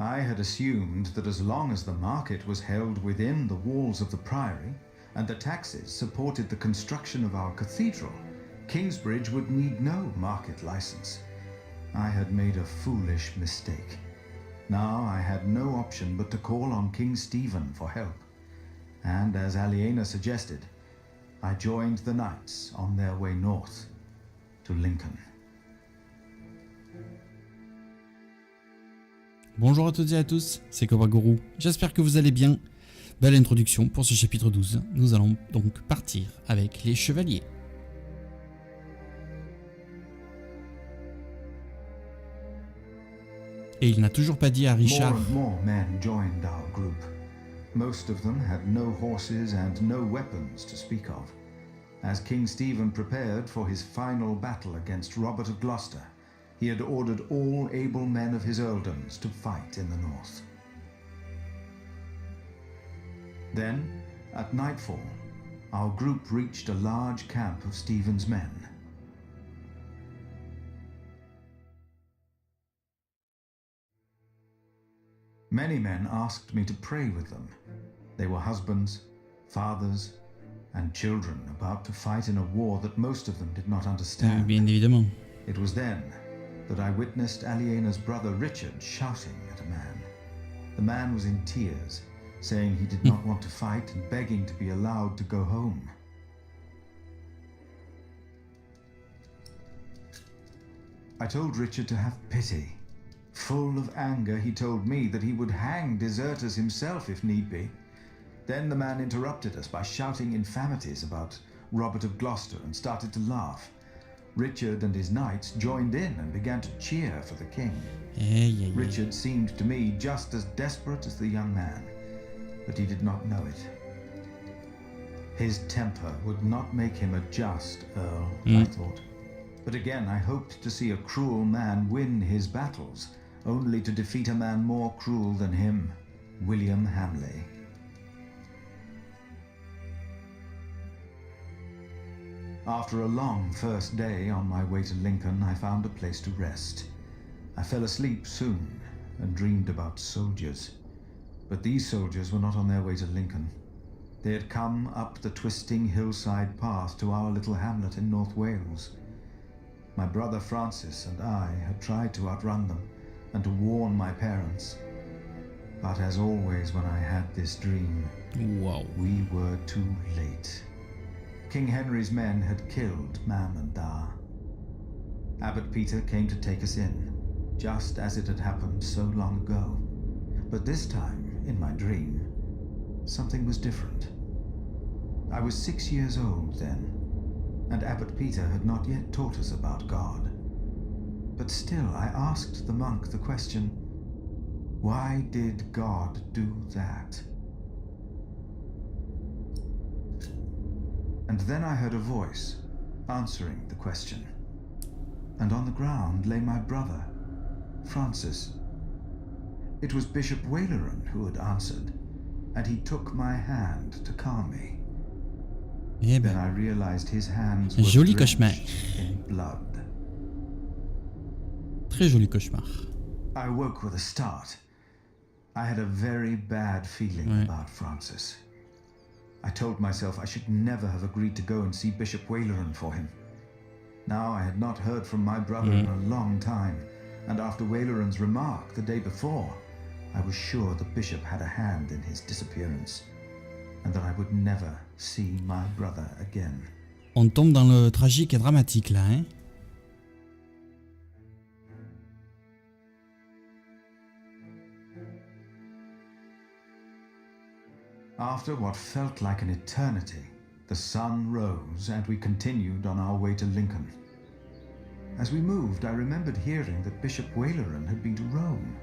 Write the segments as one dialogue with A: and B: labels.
A: I had assumed that as long as the market was held within the walls of the priory and the taxes supported the construction of our cathedral, Kingsbridge would need no market license. I had made a foolish mistake. Now I had no option but to call on King Stephen for help. And as Aliena suggested, I joined the knights on their way north to Lincoln.
B: Bonjour à toutes et à tous, c'est Cobra Guru. J'espère que vous allez bien. Belle introduction pour ce chapitre 12. Nous allons donc partir avec les chevaliers. Et il n'a toujours pas dit à Richard.
A: More and more men joined our group. Most of them had no horses and no weapons to speak of. As King Stephen prepared for his final battle against Robert of Gloucester, he had ordered all able men of his earldoms to fight in the north. Then, at nightfall, our group reached a large camp of Stephen's men. Many men asked me to pray with them. They were husbands, fathers, and children about to fight in a war that most of them did not understand.
B: Bien évidemment.
A: It was then that I witnessed Aliena's brother Richard shouting at a man. The man was in tears, saying he did not want to fight and begging to be allowed to go home. I told Richard to have pity. Full of anger, he told me that he would hang deserters himself if need be. Then the man interrupted us by shouting infamities about Robert of Gloucester and started to laugh. Richard and his knights joined in and began to cheer for the king. Richard seemed to me just as desperate as the young man, but he did not know it. His temper would not make him a just earl, I thought. But again, I hoped to see a cruel man win his battles, only to defeat a man more cruel than him, William Hamleigh. After a long first day on my way to Lincoln, I found a place to rest. I fell asleep soon and dreamed about soldiers. But these soldiers were not on their way to Lincoln. They had come up the twisting hillside path to our little hamlet in North Wales. My brother Francis and I had tried to outrun them and to warn my parents. But as always when I had this dream, we were too late. King Henry's men had killed Mam and Da. Abbot Peter came to take us in, just as it had happened so long ago. But this time, in my dream, something was different. I was 6 years old then, and Abbot Peter had not yet taught us about God. But still, I asked the monk the question, why did God do that? And then I heard a voice answering the question. And on the ground lay my brother, Francis. It was Bishop Waleran who had answered, and he took my hand to calm me. Then I realized his hands were
B: joli cauchemar.
A: in blood.
B: Très joli cauchemar.
A: I woke with a start. I had a very bad feeling about Francis. I told myself I should never have agreed to go and see Bishop Waleran for him. Now I had not heard from my brother in a long time, and after Waleran's remark the day before, I was sure the bishop had a hand in his disappearance, and that I would never see my brother again.
B: On tombe dans le tragique et dramatique là, hein.
A: After what felt like an eternity, the sun rose and we continued on our way to Lincoln. As we moved, I remembered hearing that Bishop Waleran had been to Rome,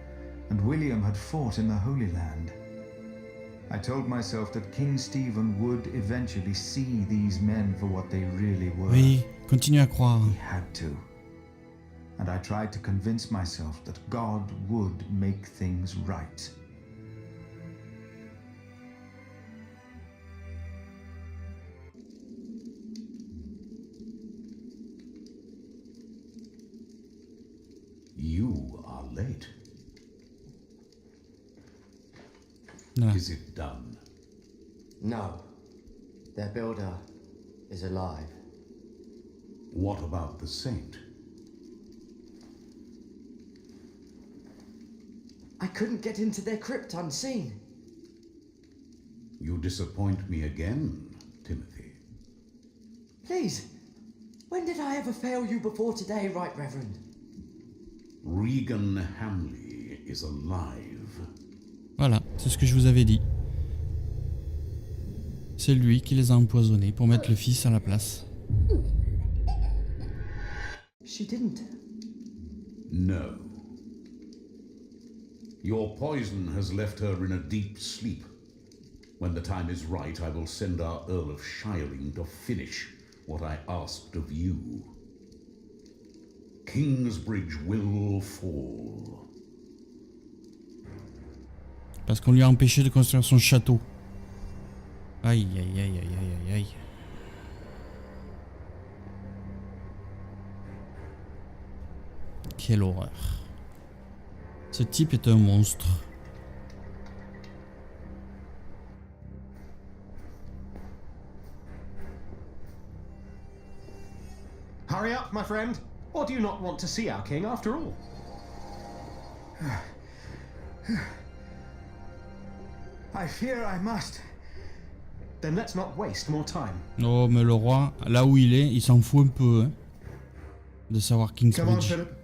A: and William had fought in the Holy Land. I told myself that King Stephen would eventually see these men for what they really were.
B: Oui, continue à croire.
A: He had to. And I tried to convince myself that God would make things right.
C: You are late.
B: Voilà.
C: Is it done?
D: No. Their builder is alive.
C: What about the saint?
D: I couldn't get into their crypt unseen.
C: You disappoint me again, Timothy.
D: Please, when did I ever fail you before today, Right Reverend?
C: William Hamleigh is alive.
B: Voilà, c'est ce que je vous avais dit. C'est lui qui les a empoisonnés pour mettre le fils à la place.
D: She didn't.
C: No. Your poison has left her in a deep sleep. When the time is right, I will send our Earl of Shiring to finish what I asked of you. Kingsbridge will fall.
B: Parce qu'on lui a empêché de construire son château. Aïe, aïe, aïe, aïe, aïe, aïe. Quelle horreur. Ce type est un monstre.
E: Hurry up, my friend. Or do you not want to see our king after all?
A: I fear I must.
E: Then let's not waste more time.
B: Oh, mais le roi, là où il est, il s'en fout un peu, hein, de savoir
E: Come on,
B: Kingsbridge.
E: Philip.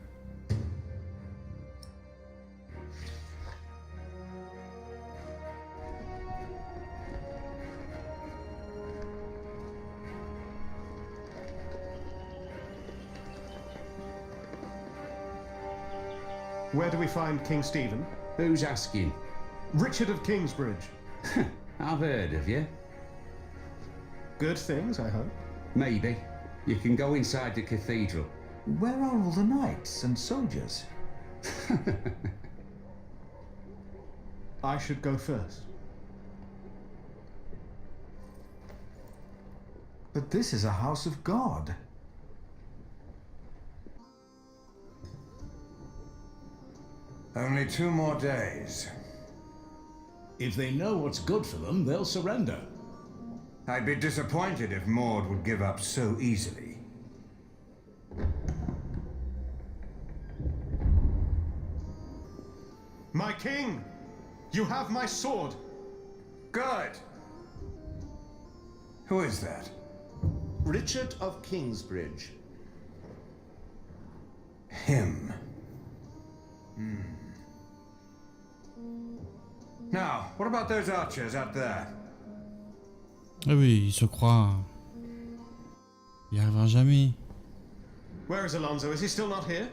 E: Where do we find King Stephen?
F: Who's asking?
E: Richard of Kingsbridge.
F: I've heard of you.
E: Good things, I hope.
F: Maybe. You can go inside the cathedral.
A: Where are all the knights and soldiers?
E: I should go first.
A: But this is a house of God.
G: Only 2 more days.
C: If they know what's good for them, they'll surrender.
G: I'd be disappointed if Maud would give up so easily.
E: My king! You have my sword!
G: Good! Who is that?
E: Richard of Kingsbridge.
G: Him. Now, what about those archers out there?
B: Ah oui, il se croit. Il n'y arrivera jamais.
E: Where is Alonso? Is he still not here?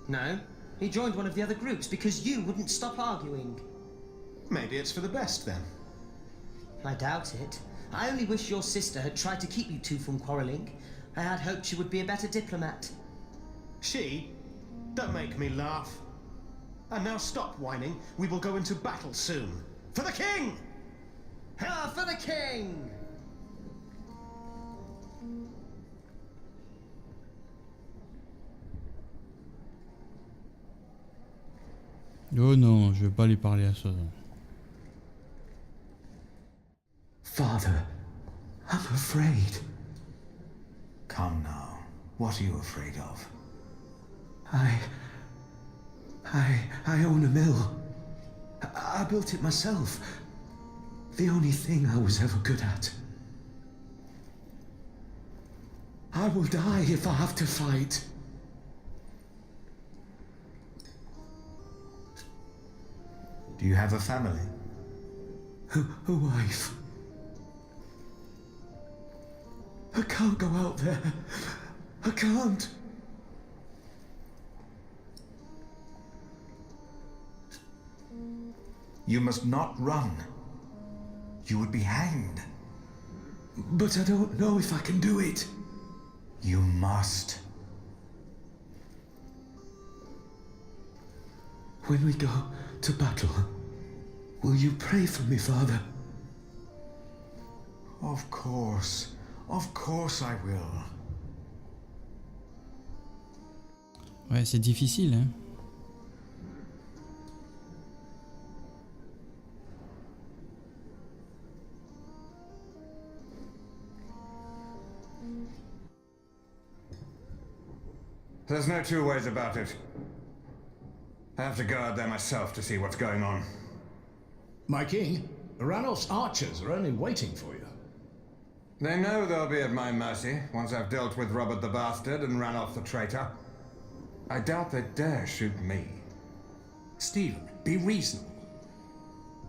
H: No, he joined one of the other groups because you wouldn't stop arguing.
E: Maybe it's for the best then.
H: I doubt it. I only wish your sister had tried to keep you two from quarrelling. I had hoped she would be a better diplomat.
E: She? Don't make me laugh. And now stop whining. We will go into battle soon. For the king!
H: Ah, for the king!
B: Oh non, je vais pas lui parler à ça.
A: Father, I'm afraid. Come now. What are you afraid of? I own a mill. I built it myself. The only thing I was ever good at. I will die if I have to fight. Do you have a family? A wife. I can't go out there. I can't. You must not run. You would be hanged. But I don't know if I can do it. You must. When we go to battle, will you pray for me, Father? Of course I will.
B: Ouais, c'est difficile, hein.
G: There's no two ways about it. I have to go out there myself to see what's going on.
I: My king, Ranulph's archers are only waiting for you.
G: They know they'll be at my mercy once I've dealt with Robert the Bastard and Ranulph the traitor. I doubt they dare shoot me.
I: Stephen, be reasonable.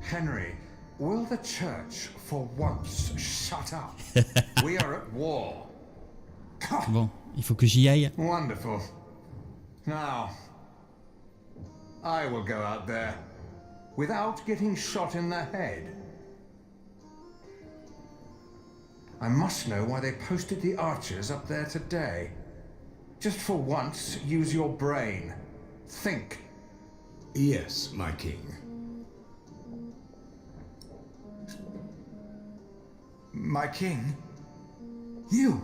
G: Henry, will the church for once shut up? We are at war.
B: Bon, il faut que j'y aille.
G: Wonderful. Now, I will go out there without getting shot in the head. I must know why they posted the archers up there today. Just for once, use your brain. Think.
I: Yes, my king.
A: My king?
J: You?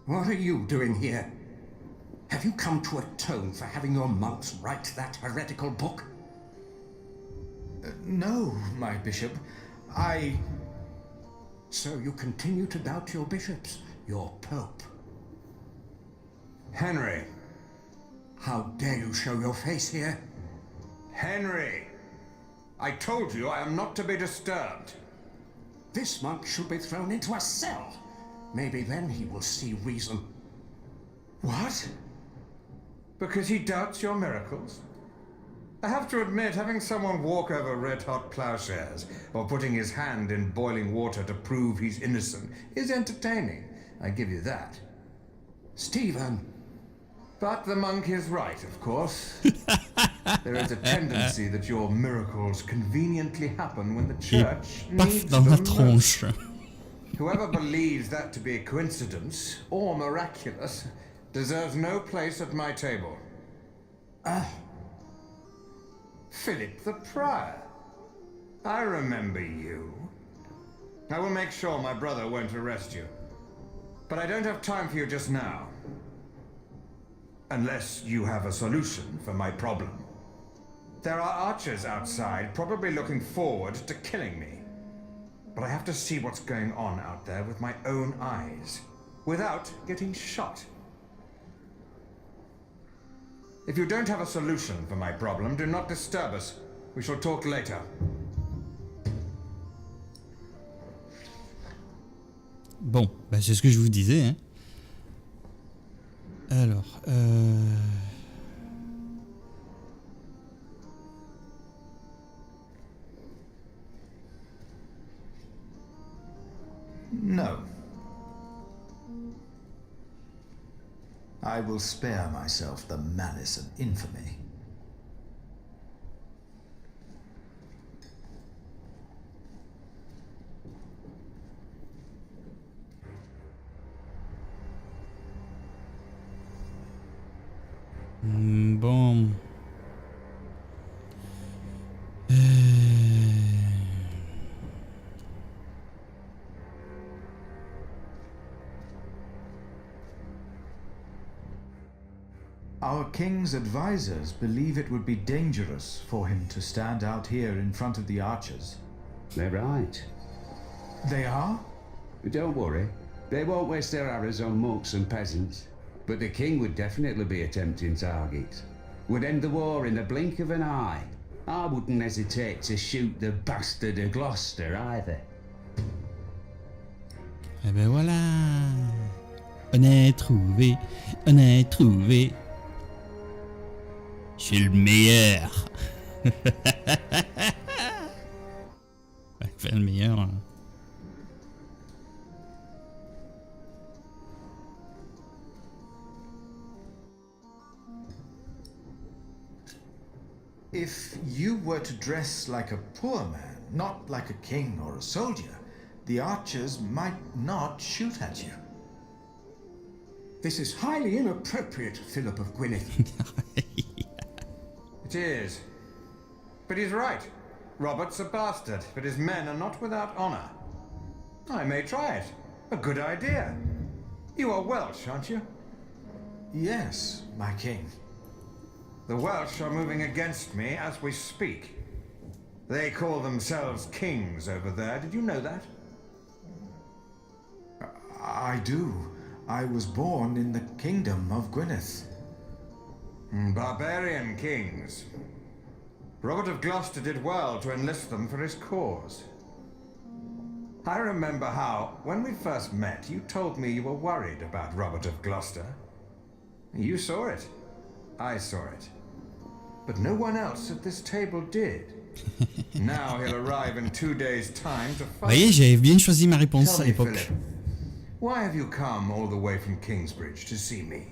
J: What are you doing here? Have you come to atone for having your monks write that heretical book?
A: No, my bishop.
J: So you continue to doubt your bishops, your pope.
G: Henry.
J: How dare you show your face here?
G: Henry! I told you I am not to be disturbed.
J: This monk should be thrown into a cell. Maybe then he will see reason.
A: What?
G: Because he doubts your miracles? I have to admit, having someone walk over red-hot plowshares or putting his hand in boiling water to prove he's innocent is entertaining. I give you that.
J: Stephen!
G: But the monk is right, of course. There is a tendency that your miracles conveniently happen when the church needs
B: Dans la
G: them most.
B: tronche.
G: Whoever believes that to be a coincidence or miraculous deserves no place at my table. Philip the Prior. I remember you. I will make sure my brother won't arrest you. But I don't have time for you just now. Unless you have a solution for my problem. There are archers outside, probably looking forward to killing me. But I have to see what's going on out there with my own eyes, without getting shot. If you don't have a solution for my problem, do not disturb us. We shall talk later.
B: Bon, bah c'est ce que je vous disais. Hein. Alors,
A: No. I will spare myself the malice and infamy.
B: Bon.
A: Our king's advisors believe it would be dangerous for him to stand out here in front of the archers.
F: They're right.
A: They are?
F: Don't worry. They won't waste their arrows on monks and peasants. But the king would definitely be a tempting target. Would end the war in the blink of an eye. I wouldn't hesitate to shoot the bastard of Gloucester either.
B: Eh ben voilà. On a trouvé. On a trouvé. Je suis le meilleur. Enfin, le meilleur. Hein.
A: If you were to dress like a poor man, not like a king or a soldier, the archers might not shoot at you.
J: This is highly inappropriate, Philip of Gwynedd.
G: It is. But he's right. Robert's a bastard, but his men are not without honor. I may try it. A good idea. You are Welsh, aren't you?
A: Yes, my king.
G: The Welsh are moving against me as we speak. They call themselves kings over there. Did you know that?
A: I do. I was born in the kingdom of Gwynedd.
G: Barbarian kings. Robert of Gloucester did well to enlist them for his cause. I remember how, when we first met, you told me you were worried about Robert of Gloucester. You saw it. I saw it. But no one else at this table did. Now he'll arrive in 2 days' time to
B: Vous
G: fight.
B: voyez, j'avais bien choisi ma réponse à
G: Tell me,
B: l'époque.
G: Philip, why have you come all the way from Kingsbridge to see me?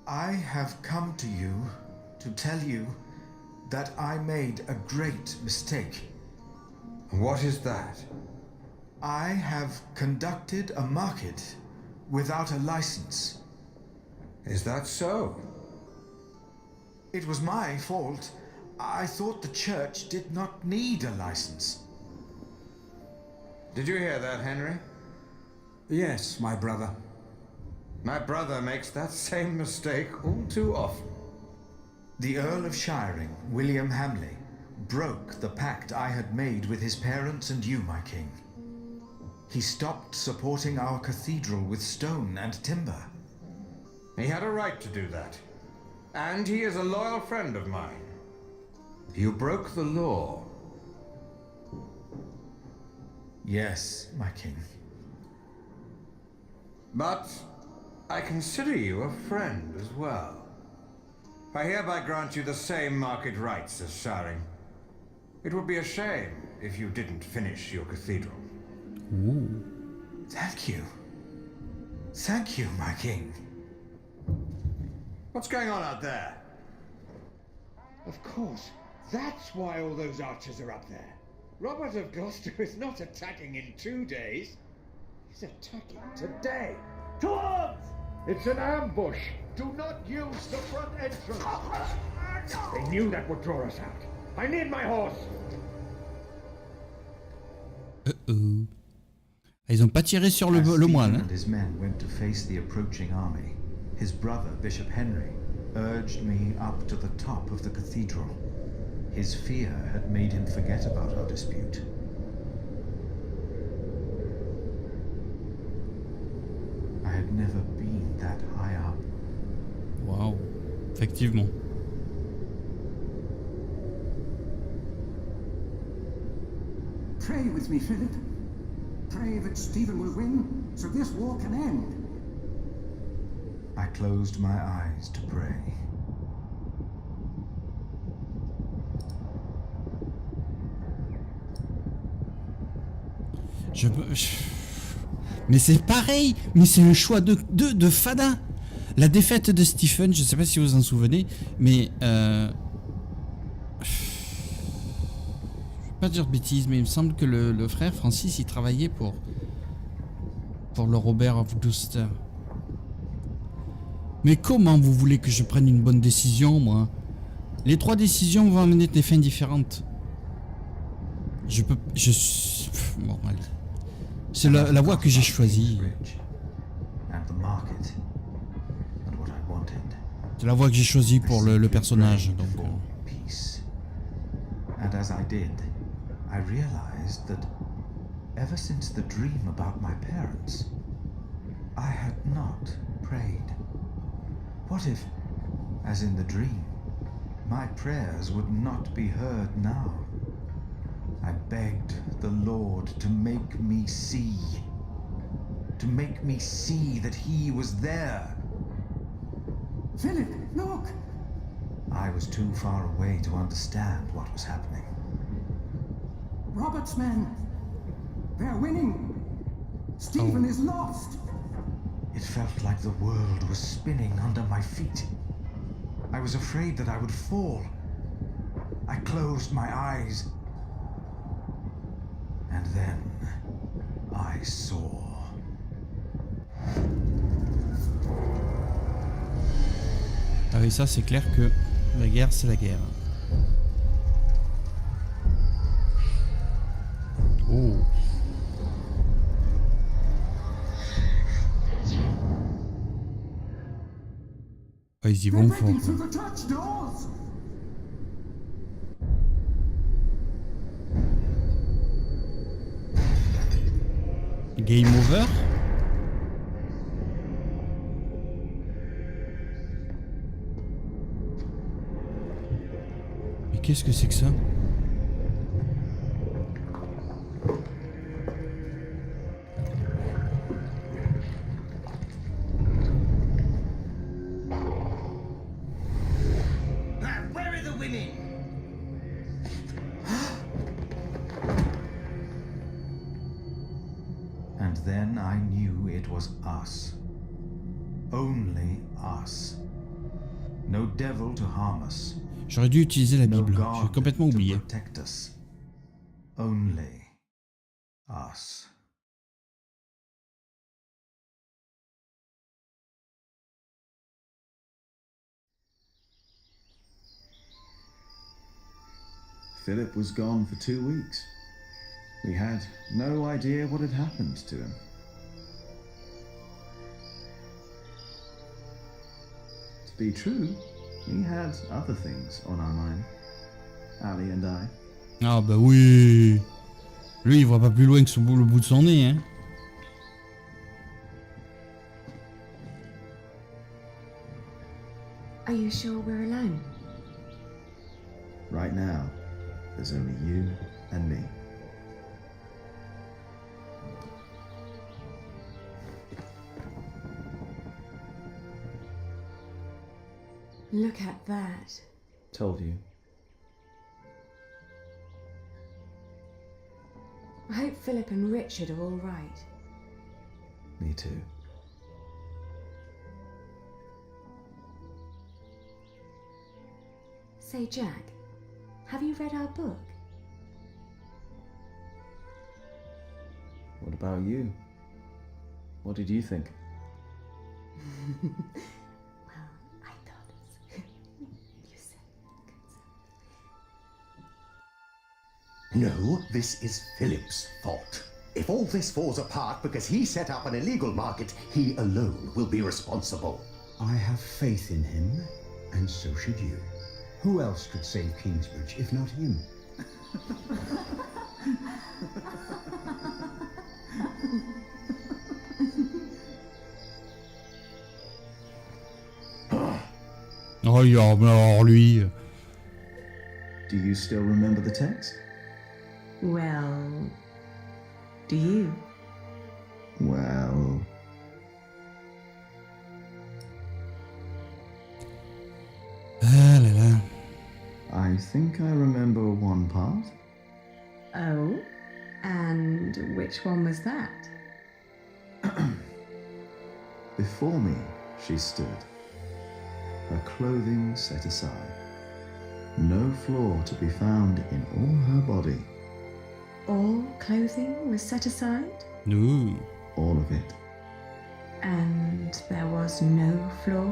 A: I have come to you to tell you that I made a great mistake.
G: What is that?
A: I have conducted a market without a license.
G: Is that so?
A: It was my fault. I thought the church did not need a license.
G: Did you hear that, Henry?
F: Yes, my brother.
G: My brother makes that same mistake all too often.
A: The Earl of Shiring, William Hamleigh, broke the pact I had made with his parents and you, my king. He stopped supporting our cathedral with stone and timber.
G: He had a right to do that. And he is a loyal friend of mine.
F: You broke the law.
A: Yes, my king.
G: But I consider you a friend as well. I hereby grant you the same market rights as Shiring. It would be a shame if you didn't finish your cathedral.
B: Ooh.
A: Thank you. Thank you, my king.
G: What's going on out there?
K: Of course. That's why all those archers are up there. Robert of Gloucester is not attacking in 2 days. He's attacking today. Towards! It's an ambush. Do not use the front entrance. They knew that would draw us out. I need my horse.
B: Uh-oh. Ils ont pas tiré sur le moine.
A: As Stephen and his men went to face the approaching army, his brother, Bishop Henry, urged me up to the top of the cathedral. His fear had made him forget about our dispute. I had never been that high up.
B: Waouh, effectivement.
J: Pray with me, Philip. Pray that Stephen will win, so this war can end.
A: I closed my eyes to pray.
B: Mais c'est pareil, mais c'est un choix de fada. La défaite de Stephen, je sais pas si vous vous en souvenez, mais je vais pas dire de bêtises, mais il me semble que le frère Francis, il travaillait pour le Robert of Gloucester. Mais comment vous voulez que je prenne une bonne décision, moi? Les 3 décisions vont amener des fins différentes. Bon, allez. C'est la voie que j'ai choisie. C'est la voie que j'ai choisie pour le personnage. Donc.
A: And as I did, I realized that ever since the dream about my parents, I had not prayed. What if, as in the dream, my prayers would not be heard now? I begged the Lord to make me see that he was there.
J: Philip, look!
A: I was too far away to understand what was happening.
J: Robert's men, they're winning. Stephen is lost.
A: It felt like the world was spinning under my feet. I was afraid that I would fall. I closed my eyes. And then I saw.
B: Ah oui, ça c'est clair que la guerre, c'est la guerre. Oh. Ah, ils y vont fort. Game over? Mais qu'est-ce que c'est que ça?
H: Where are the women?
A: And then I knew it was us. Only us. No devil to harm us.
B: J'aurais dû utiliser la
A: No
B: Bible.
A: God
B: J'ai complètement
A: to
B: oublié.
A: protect us. Only us. Philip was gone for 2 weeks. We had no idea what had happened to him. To be true, we had other things on our mind. Ali and I.
B: Ah bah oui. Lui, il voit pas plus loin que le bout de son nez, hein.
L: Are you sure we're alone?
A: Right now, there's only you and me.
L: Look at that.
A: Told you.
L: I hope Philip and Richard are all right.
A: Me too.
L: Say, Jack, have you read our book?
A: What about you? What did you think?
L: Well, I thought you said
M: No, this is Philip's fault. If all this falls apart because he set up an illegal market, he alone will be responsible.
F: I have faith in him, and so should you. Who else could save Kingsbridge if not him?
B: Oh, alors lui.
A: Do you still remember the text?
L: Well, do you?
A: Well...
B: Ah là là.
A: I think I remember one part.
L: Oh? And which one was that?
A: Before me, she stood, her clothing set aside, no flaw to be found in all her body.
L: All clothing was set aside?
B: No.
A: All of it.
L: And there was no flaw?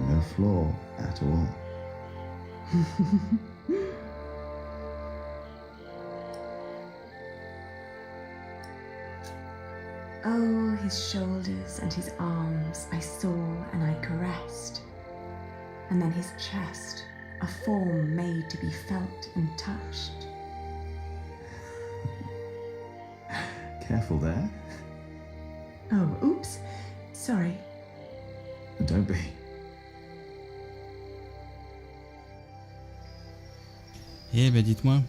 A: No flaw at all.
L: Oh, his shoulders and his arms I saw and I caressed. And then his chest, a form made to be felt and touched.
A: Careful there.
L: Oh, oops. Sorry.
A: Don't be.
B: Eh ben dites-moi.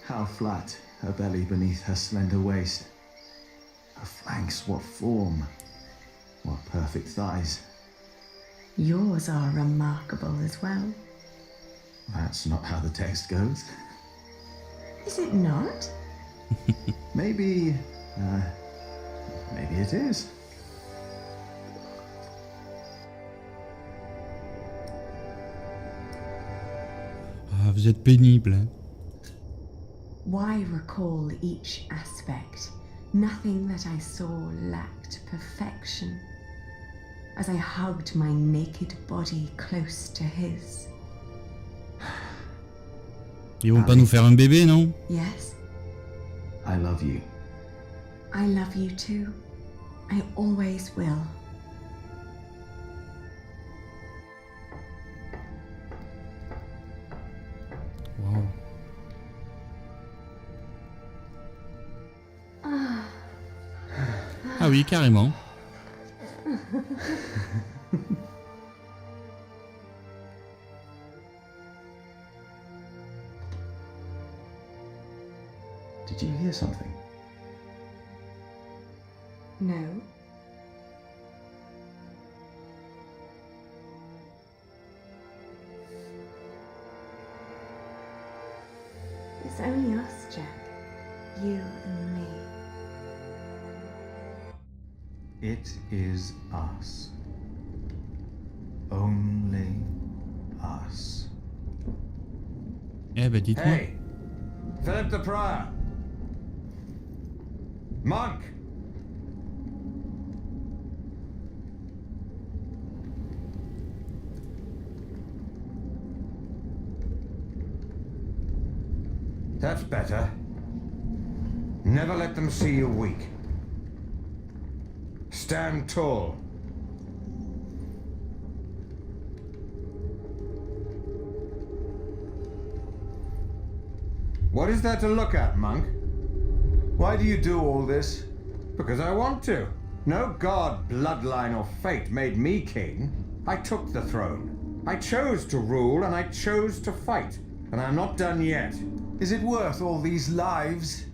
A: How flat her belly beneath her slender waist. Her flanks, what form. What perfect thighs.
L: Yours are remarkable as well.
A: That's not how the text goes.
L: Is it not?
A: Maybe it is.
B: Ah, vous êtes pénible, hein.
L: Why recall each aspect? Nothing that I saw lacked perfection. As I hugged my naked body close to his.
B: Ils vont pas nous faire un bébé, non?
L: Yes,
A: I love you.
L: I love you too. I always will.
B: oui, carrément.
A: Did you hear something?
L: No. It's only us, Jack. You and me.
A: It is us. Only us.
B: Eh ben, dites-moi.
G: Hey! Philip the Prior! Monk! That's better. Never let them see you weak. Stand tall. What is there to look at, monk?
A: Why do you do all this?
G: Because I want to. No god, bloodline, or fate made me king. I took the throne. I chose to rule and I chose to fight. And I'm not done yet.
A: Is it worth all these lives?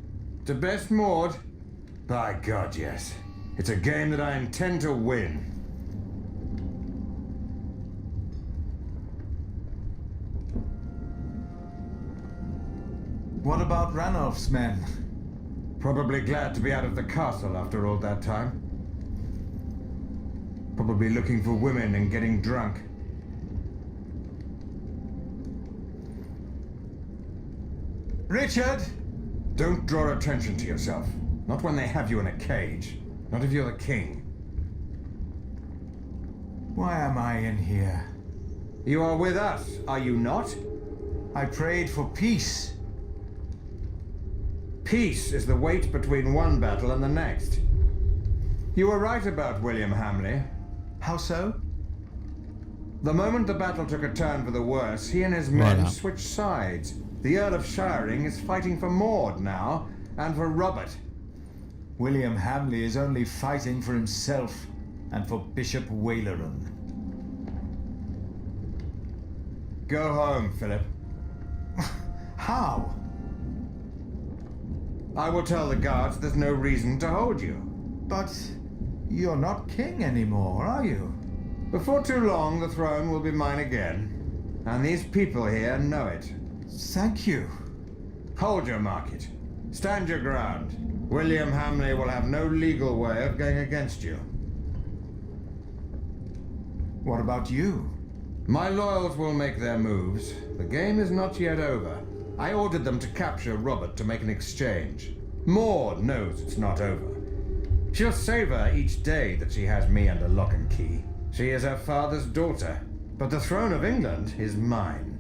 G: To best Maud? By God, yes. It's a game that I intend to win.
A: What about Ranulph's men?
G: Probably glad to be out of the castle after all that time. Probably looking for women and getting drunk.
A: Richard!
G: Don't draw attention to yourself. Not when they have you in a cage. Not if you're the king.
A: Why am I in here?
G: You are with us, are you not?
A: I prayed for peace.
G: Peace is the wait between one battle and the next. You were right about William Hamleigh.
A: How so?
G: The moment the battle took a turn for the worse, he and his men switched sides. The Earl of Shiring is fighting for Maud now, and for Robert.
A: William Hamleigh is only fighting for himself, and for Bishop Waleran.
G: Go home, Philip.
A: How?
G: I will tell the guards there's no reason to hold you.
A: But you're not king anymore, are you?
G: Before too long, the throne will be mine again. And these people here know it.
A: Thank you.
G: Hold your market. Stand your ground. William Hamleigh will have no legal way of going against you.
A: What about you?
G: My loyals will make their moves. The game is not yet over. I ordered them to capture Robert to make an exchange. Maud knows it's not over. She'll savor each day that she has me under lock and key. She is her father's daughter, but the throne of England is mine.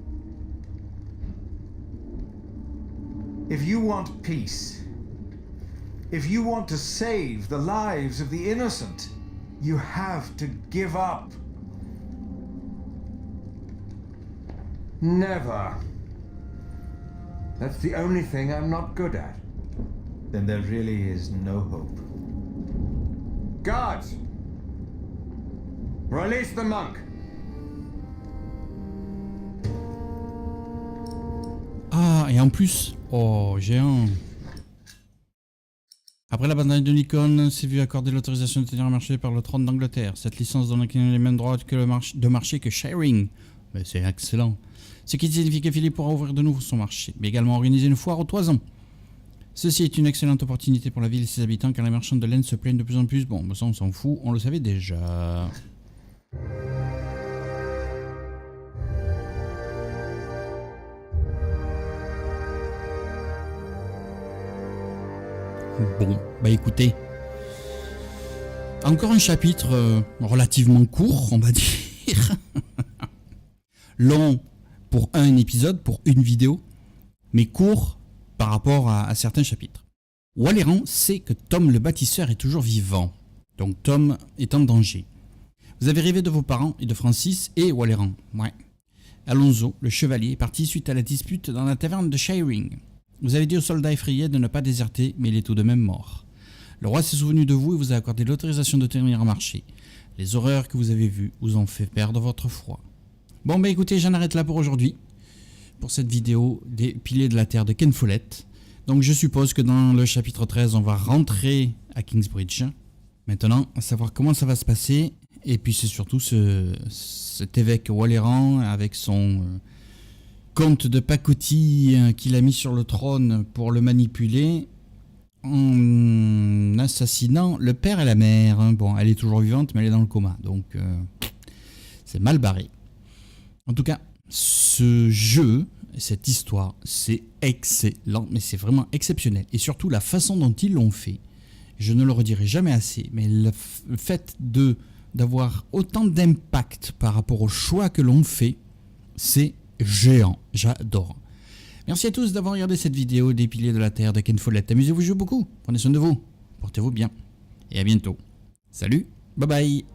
A: If you want peace, if you want to save the lives of the innocent, you have to give up.
G: Never. That's the only thing I'm not good at.
A: Then there really is no hope.
G: Guards! Release the monk!
B: Ah, et en plus, oh, j'ai un... Après la bataille de Lincoln, s'est vu accorder l'autorisation de tenir un marché par le trône d'Angleterre. Cette licence donne les mêmes droits de marché que Shiring. Ben, c'est excellent. Ce qui signifie que Philippe pourra ouvrir de nouveau son marché, mais également organiser une foire aux toisons. Ceci est une excellente opportunité pour la ville et ses habitants, car les marchands de laine se plaignent de plus en plus. Bon, ça on s'en fout, on le savait déjà. Bon, bah écoutez, encore un chapitre relativement court, on va dire. Long pour un épisode, pour une vidéo, mais court par rapport à certains chapitres. Waleran sait que Tom le bâtisseur est toujours vivant, donc Tom est en danger. Vous avez rêvé de vos parents et de Francis et Waleran, ouais. Alonso, le chevalier, est parti suite à la dispute dans la taverne de Shiring. Vous avez dit au soldat effrayé de ne pas déserter, mais il est tout de même mort. Le roi s'est souvenu de vous et vous a accordé l'autorisation de tenir un marché. Les horreurs que vous avez vues vous ont fait perdre votre foi. Bon, bah écoutez, j'en arrête là pour aujourd'hui. Pour cette vidéo des Piliers de la Terre de Ken Follett. Donc je suppose que dans le chapitre 13, on va rentrer à Kingsbridge. Maintenant, à savoir comment ça va se passer. Et puis c'est surtout cet évêque Walleran avec son comte de pacotille qu'il a mis sur le trône pour le manipuler en assassinant le père et la mère. Bon, elle est toujours vivante, mais elle est dans le coma. Donc c'est mal barré. En tout cas, ce jeu, cette histoire, c'est excellent, mais c'est vraiment exceptionnel. Et surtout, la façon dont ils l'ont fait, je ne le redirai jamais assez, mais le fait d'avoir autant d'impact par rapport au choix que l'on fait, c'est géant. J'adore. Merci à tous d'avoir regardé cette vidéo des Piliers de la Terre de Ken Follett. Amusez-vous, jouez beaucoup. Prenez soin de vous. Portez-vous bien. Et à bientôt. Salut. Bye bye.